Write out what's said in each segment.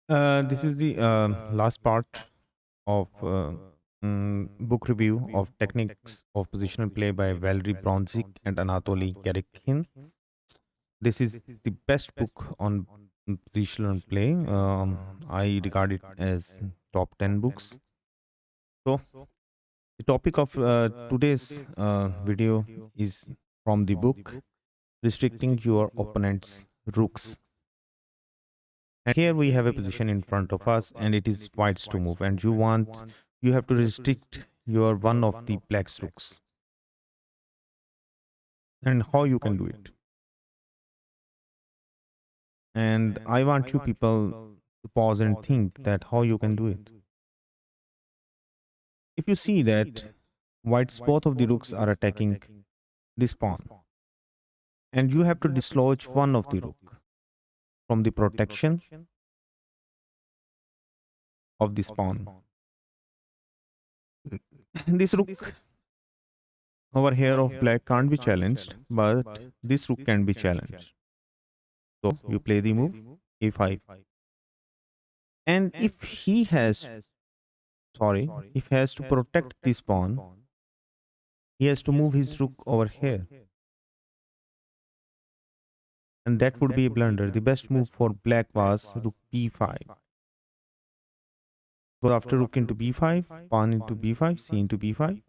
This is the last part of book review of Techniques of Positional Play by Valeri Bronznik and Anatoli Kerekhin. This is the best book on positional play. I regard it as top 10 books. So, the topic of today's video is from the book Restricting Your Opponent's Rooks. And here we have a position in front of us, and it is whites to move, and you have to restrict your one of the black rooks. And how you can do it. And I want you people to pause and think that how you can do it. If you see that whites both of the rooks are attacking this pawn, and you have to dislodge one of the rook from the protection of this pawn. This rook over here of black can't be challenged, but this rook can be challenged. So you play the move a5. And if he has to protect this pawn, he has to move his rook over here. And that would be a blunder. The best move for black was rook b5. Go after rook into b5, pawn into b5, c into b5,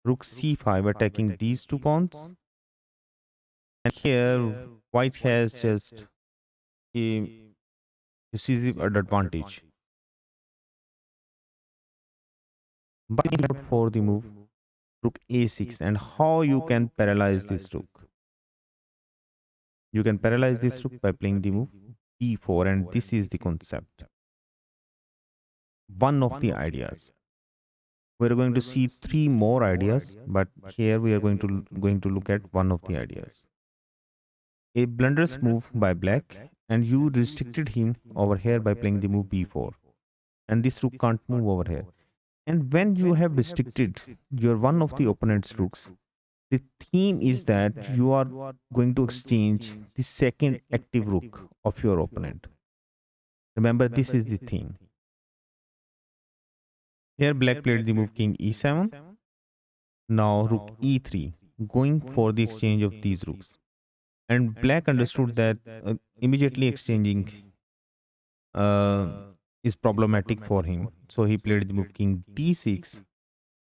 rook c5 attacking these two pawns. And here white has just a decisive advantage. But for the move rook a6, and how you can paralyze this rook. You can paralyze this rook by playing the move b4, and this is the concept. One of the ideas. We're going to see three more ideas, but here we are going to look at one of the ideas. A blunderous move by black, and you restricted him over here by playing the move b4, and this rook can't move over here. And when you have restricted your one of the opponent's rooks, the theme is that you are going to exchange the second active rook of your opponent. Remember, this is the theme. Here black played the move king e7. Now rook e3, going for the exchange of these rooks. And black understood that immediately exchanging uh, is problematic for him. So he played the move king d6,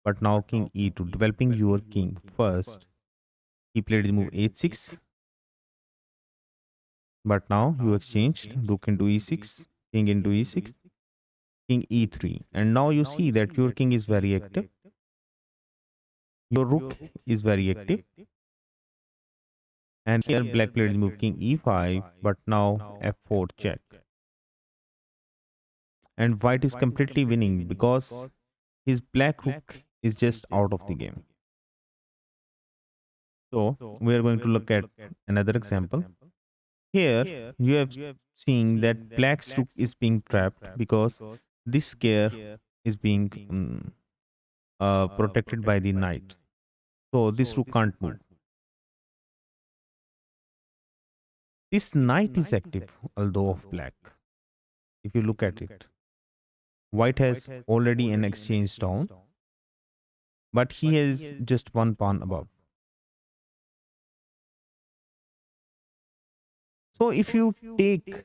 but now king e2, developing your king first. He played the move h6, but now you exchanged rook into e6, king into e6, king e3. And now you see that your king is very active, your rook is very active. And here black played the move king e5, but now f4 check. And white is completely winning because his black rook is just out of the game. So we are going to look at another example. Here you have seen that black's rook is being trapped because this square is being protected by the knight. So this rook can't move. This knight is active, although of black. If you look at it, white has already an exchange down, but he has just one pawn above. So if you take,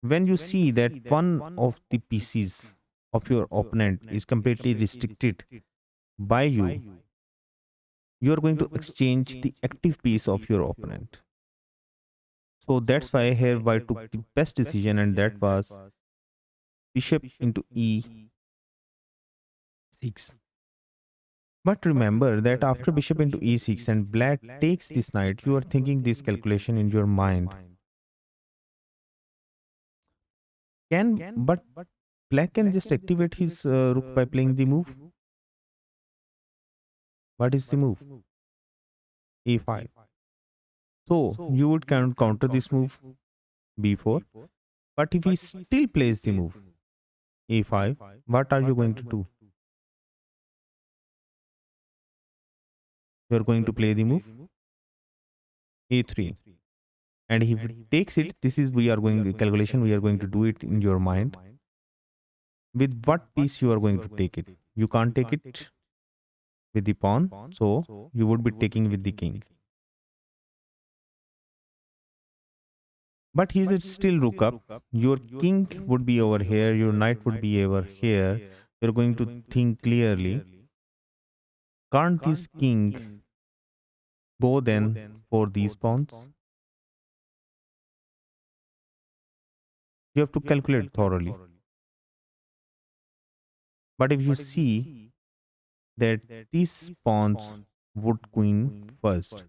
when you see that one of the pieces of your opponent is completely restricted by you, you are going to exchange the active piece of your opponent. So that's why here white took the best decision, and that was bishop into e6. But remember that after bishop into e6 and black takes this knight, you are thinking this calculation in your mind. But black can just activate his rook by playing the move. What is the move? a5. So you would counter this move b4. But if he still plays the move a5, what are you going to do? You are going to play the move a3. And if it takes it, this is we are going calculation. We are going to do it in your mind. With what piece you are going to take it? You can't take it with the pawn, so you would be taking with the king. But he's still rook up. Your king would be over here. Your knight would be over here. You're going to think clearly. Can't this king go then for these pawns? You have to calculate thoroughly. But if you see that these pawns would queen first,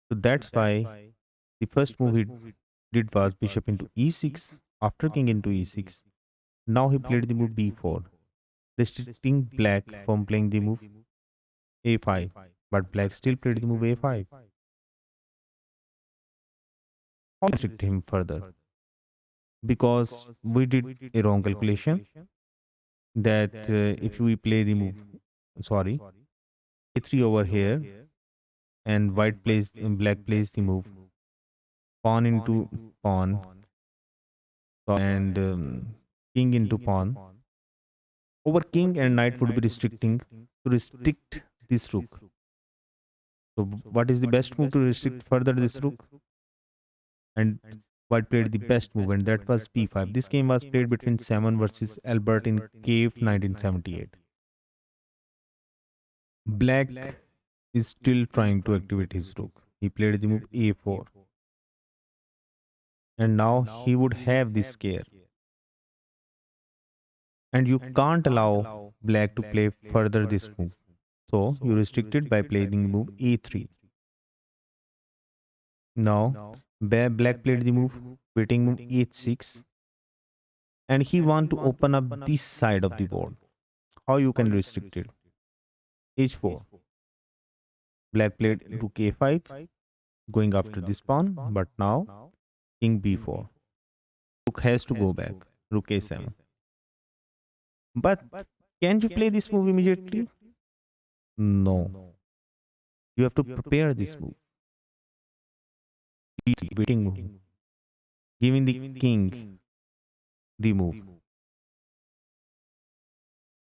so that's why the first move he did was bishop into e6 after king into e6. Now he played the move b4, restricting black from playing the move a5. But black still played the move a5. How restrict him further? Because we did a wrong calculation that if we play the move, sorry, a3 over here and white plays black plays the move pawn into pawn and king into pawn. Over king and knight would be restricting to restrict this rook. So what is the best move to restrict further this rook? And white played the best move, and that was b5. This game was played between Salmon versus Albert in Cave 1978. Black is still trying to activate his rook. He played the move a4, and now he would have this scare. And you can't allow black to play further this move. So you restrict it by playing the move e3. Now black played the move, waiting move h6, and he want to open up this side of the board. How you can restrict it? h4. Black played rook a5, going after this pawn, but now king b4. Rook has to go back. Rook a7. But can you play this move immediately? No. You have to prepare this move. Waiting move. Giving the king the move.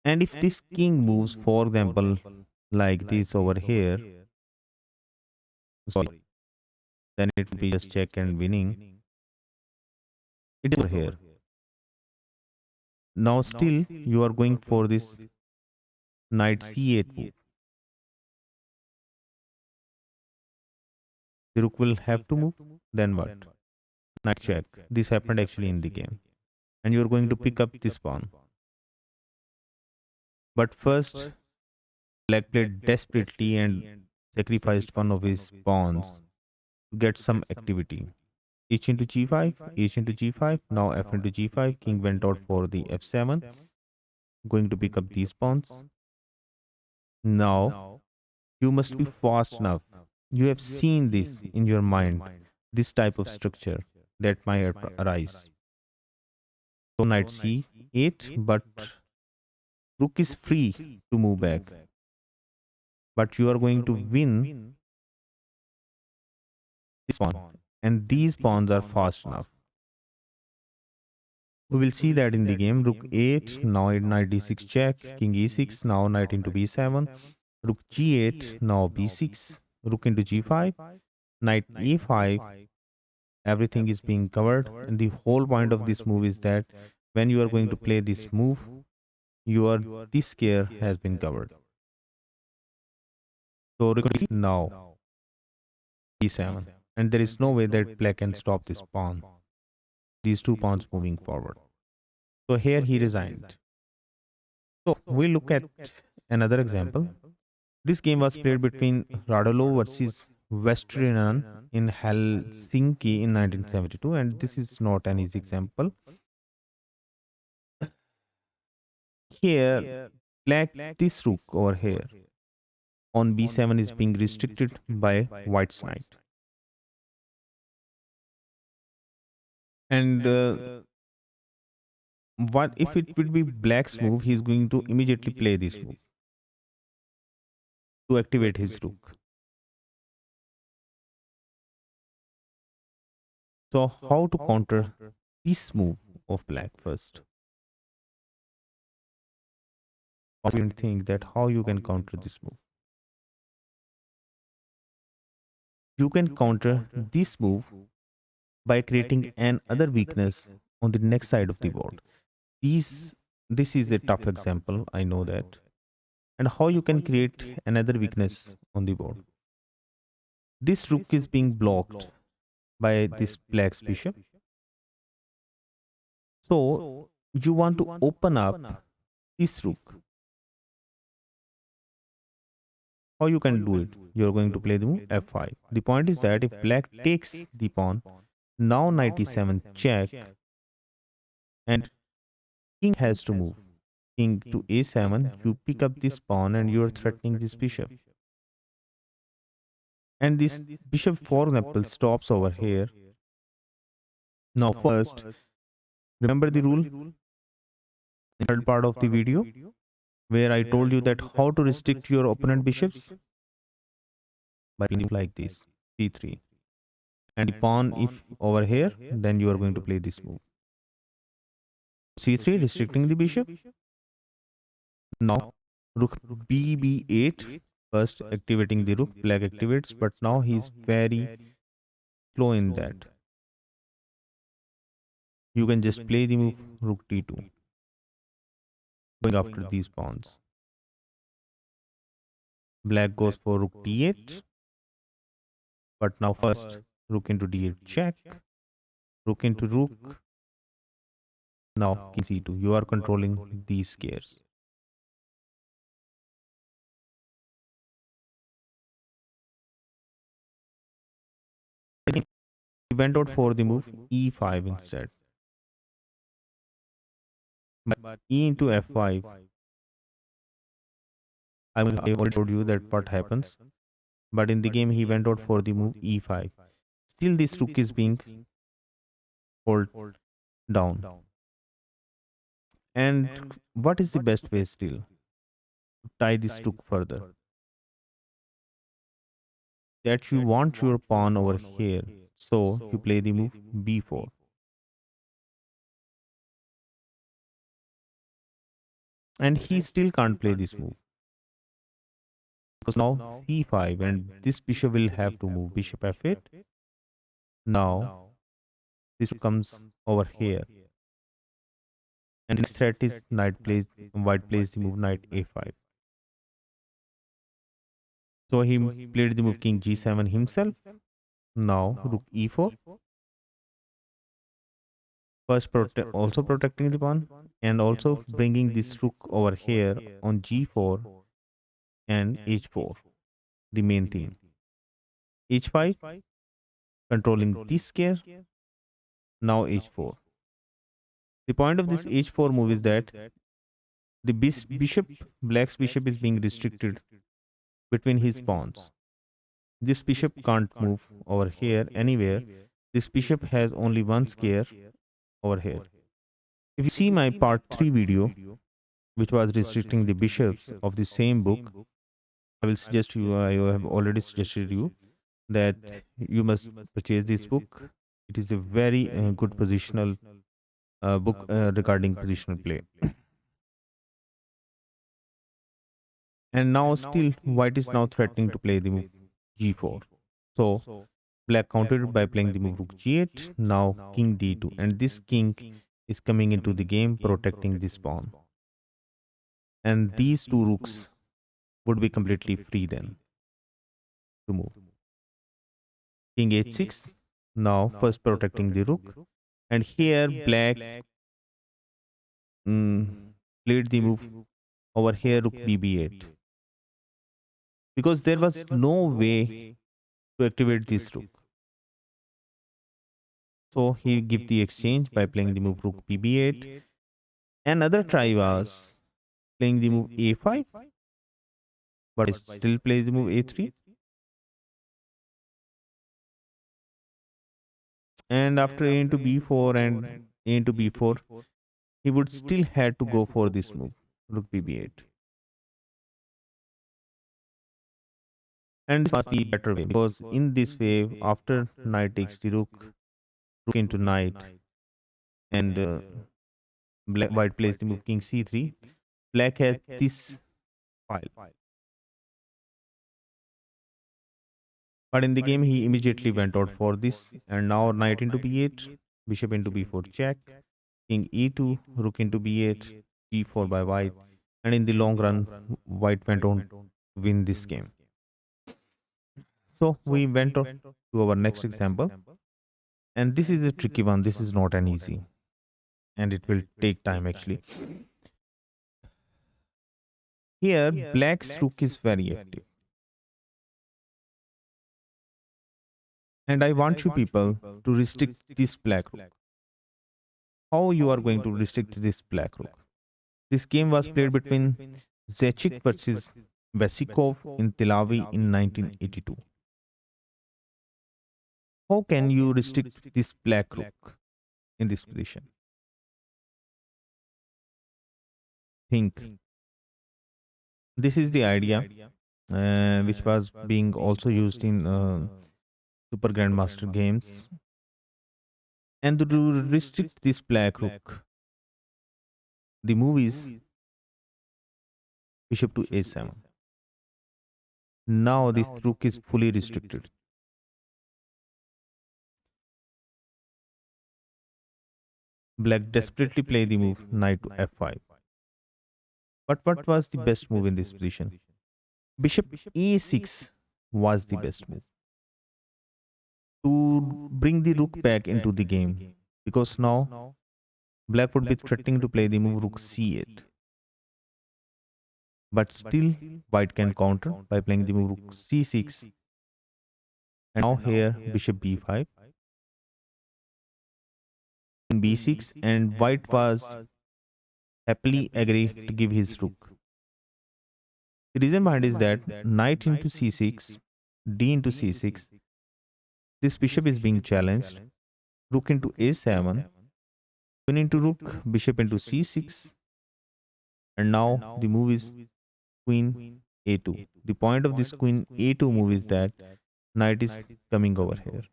And if this king moves, for example, like this over here, sorry, then it will be just check and winning. It is over here. Now still you are going for this knight c8 move. The rook will have to move. Then what? Knight check. This happened actually in the game. And you are going to pick up this pawn. But first, black played desperately and sacrificed one of his pawns to get some activity. H into g5, h into g5, now f into g5. King went out for the f7, going to pick up these pawns. Now, you must be fast enough. You have seen this in your mind, this type of structure that might arise. So knight c8, but rook is free to move back. But you are going to win this pawn. And these pawns are fast enough. We will see that in the game. Rook 8, now knight d6 check, king e6, now knight into b7, rook g8, now b6, rook into g5, knight e5. Everything is being covered, and the whole point of this move is that when you are going to play this move, your this square has been covered. So now e7, and there is no way that black can stop this pawn. These two pawns moving forward. So here he resigned. So we look at another example. This game was played between Radolo versus Westerinen in Helsinki in 1972, and this is not an easy example. Here, black this rook over here on b7 is being restricted by white's knight. And what if it would be black's move, he is going to immediately play this move to activate his rook. So how to counter this move of black first? Or you think that how you can counter this move? You can counter this move by creating an other weakness on the next side of the board. These this is a tough example, I know that. And how you can create another weakness on the board. This rook is being blocked by this black's bishop. So you want to open up this rook. How you can do it? You're going to play the move f5. The point is that if black takes the pawn, now knight e7 check, and king has to move. King to a7, you pick up this pawn and you're threatening this bishop. And this bishop, for example, stops over here. Now first, remember the rule in third part of the video where I told you that how to restrict your opponent bishops by playing like this, c3. And the pawn if over here, then you are going to play this move. c3 restricting the bishop. Now rook bb8, first activating the rook, black activates, but now he's very slow in that. You can just play the move rook d2, going after these pawns. Black goes for rook d8, but now first rook into d8 check, rook into rook. Now king c2. You are controlling these squares. He went out for the move e5 instead. But e into f5. I already told you that what happens. But in the game, he went out for the move e5. Still, this rook is being held down. And what is the best way still to tie this rook further? That you want your pawn over here. So you play the move b4. And he still can't play this move. Because now c5 and this bishop will have to move bishop f8. Now this comes over here. And next threat is white plays the move knight a5. So he played the move king g7 himself. Now rook e4. First also protecting the pawn and also bringing this rook over here on g4 and h4. The main theme. h5 controlling this square. Now h4. The point of this h4 move is that the bishop, black's bishop is being restricted between his pawns. This bishop can't move over here anywhere. This bishop has only one square over here. If you see my part 3 video, which was restricting the bishops of the same book, I will suggest you, I have already suggested you that you must purchase this book. It is a very good positional book regarding positional play. And now still white is now threatening to play the move g4. So black countered by playing the move rook g8, now king d2, and this king is coming into the game protecting this pawn. And these two rooks would be completely free then to move. King h6, now first protecting the rook, and here black played the move over here rook bb8 because there was no way to activate this rook. So he give the exchange by playing the move rook bb8. Another try was playing the move a5, but he still plays the move a3. And after a into b4 and a into b4, he would still have to go for this move, rook bb8. And this was the better way because in this way, after knight takes the rook, rook into knight, and white plays the move king c3. Black has this file, but in the game he immediately went out for this, and now knight into b8, bishop into b4 check, king e2, rook into b8, g4 by white, and in the long run, white went on to win this game. So we went on to our next example, and this is a tricky one. This is not an easy, and it will take time actually. Here, black's rook is very active, and I want you people to restrict this black rook. How you are going to restrict this black rook? This game was played between Zechik versus Vesikov in Telavi in 1982. How can you restrict this black rook in this position? Think. This is the idea which was being also used in Super Grandmaster games. And to restrict this black rook, the move is bishop to a7. Now this rook is fully restricted. Black desperately play the move knight to f5. But what was the best move in this position? Bishop e6 was the best move to bring the rook back into the game, because now black would be threatening to play the move rook c8. But still, white can counter by playing the move rook c6. And now here, bishop b5, b6, and white was happily agree to give his rook. The reason behind is that knight into c6, d into c6, this bishop is being challenged, rook into a7, queen into rook, bishop into c6, and now the move is queen a2. The point of this queen a2 move is that knight is coming over here.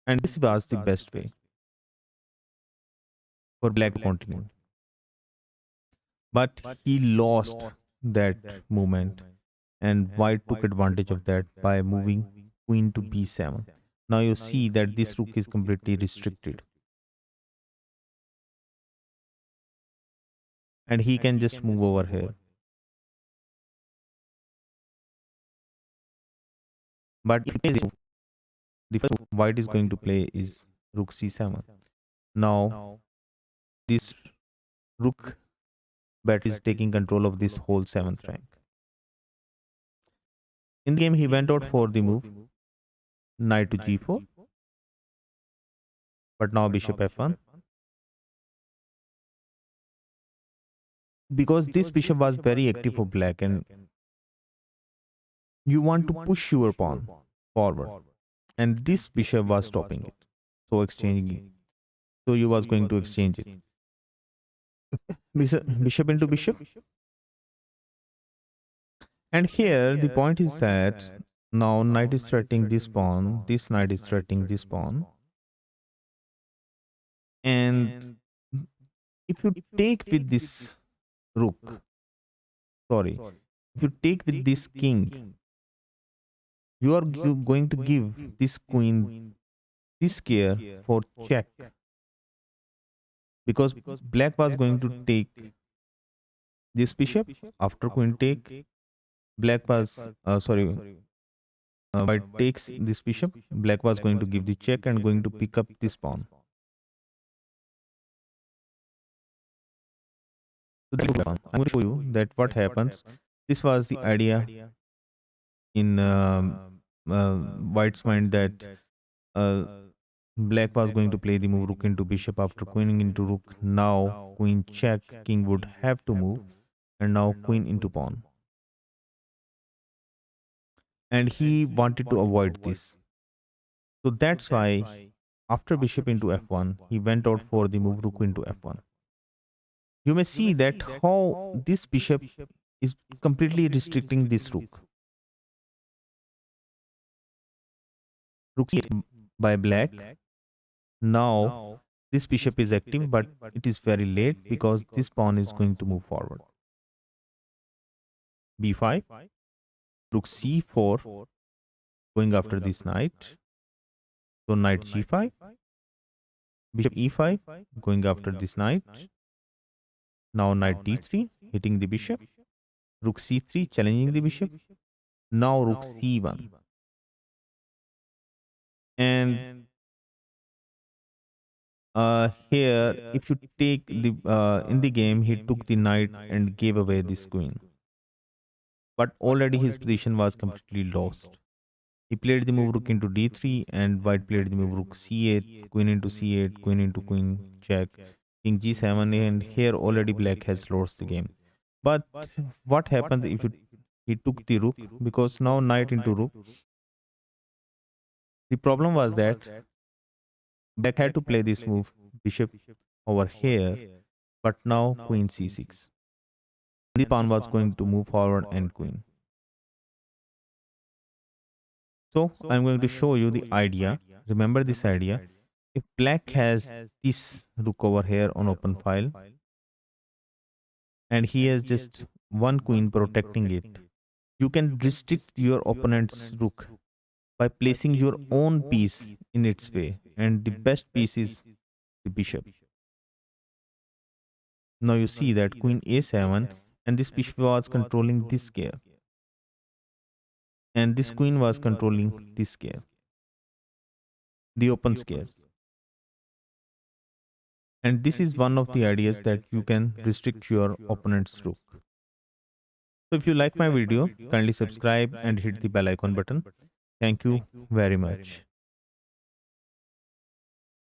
And this was the best way for black to continue. But he lost that movement, and white took advantage of that by moving queen to b7. Now you see that this rook is completely restricted, and he can just move over here. But the first move white is going to play is rook c7. Now this rook bat is taking control of this whole 7th rank. In the game, he went out for the move knight to g4, but now bishop f1. Because this bishop was very active for black, and you want to push your pawn forward, and this bishop was stopping it. So exchanging, so you was going to exchange it. Bishop into bishop, and here the point is that now knight is threatening this pawn, this knight is threatening this pawn, and if you take with this rook, sorry, if you take with this king, you are going to give this queen this care for check, because black was going to take this bishop after queen take. Black was sorry, white takes this bishop. Black was going to give the check and going to pick up this pawn. So I'm going to show you that what happens. This was the idea in white's mind, that uh, black was going to play the move rook into bishop after queen into rook. Now queen check, king would have to move, and now queen into pawn. And he wanted to avoid this. So that's why after bishop into f1, he went out for the move rook into f1. You may see that how this bishop is completely restricting this rook. Rook c8 by black. Now this bishop is active, but it is very late because this pawn is going to move forward. b5, rook c4, going after this knight. So knight g5, bishop e5, going after this knight. Now knight d3, hitting the bishop. Rook c3, challenging the bishop. Now rook c1. And here, if you take the in the game, he took the knight and gave away this queen. But already his position was completely lost. He played the move rook into d3, and white played the move rook c8, queen into c8, queen into queen check, king g7, and here already black has lost the game. But what happened if you, he took the rook? Because now knight into rook. The problem was that black had to play this move bishop over here, but now queen c6. The pawn was going to move forward and queen. So I'm going to show you the idea. Remember this idea. If black has this rook over here on open file and he has just one queen protecting it, you can restrict your opponent's rook by placing your own piece in its way, and the best piece is the bishop. Now you see that queen a7 and this bishop was controlling this square and this queen was controlling this square, the open square. And this is one of the ideas that you can restrict your opponent's rook. So if you like my video, kindly subscribe and hit the bell icon button. Thank you very much.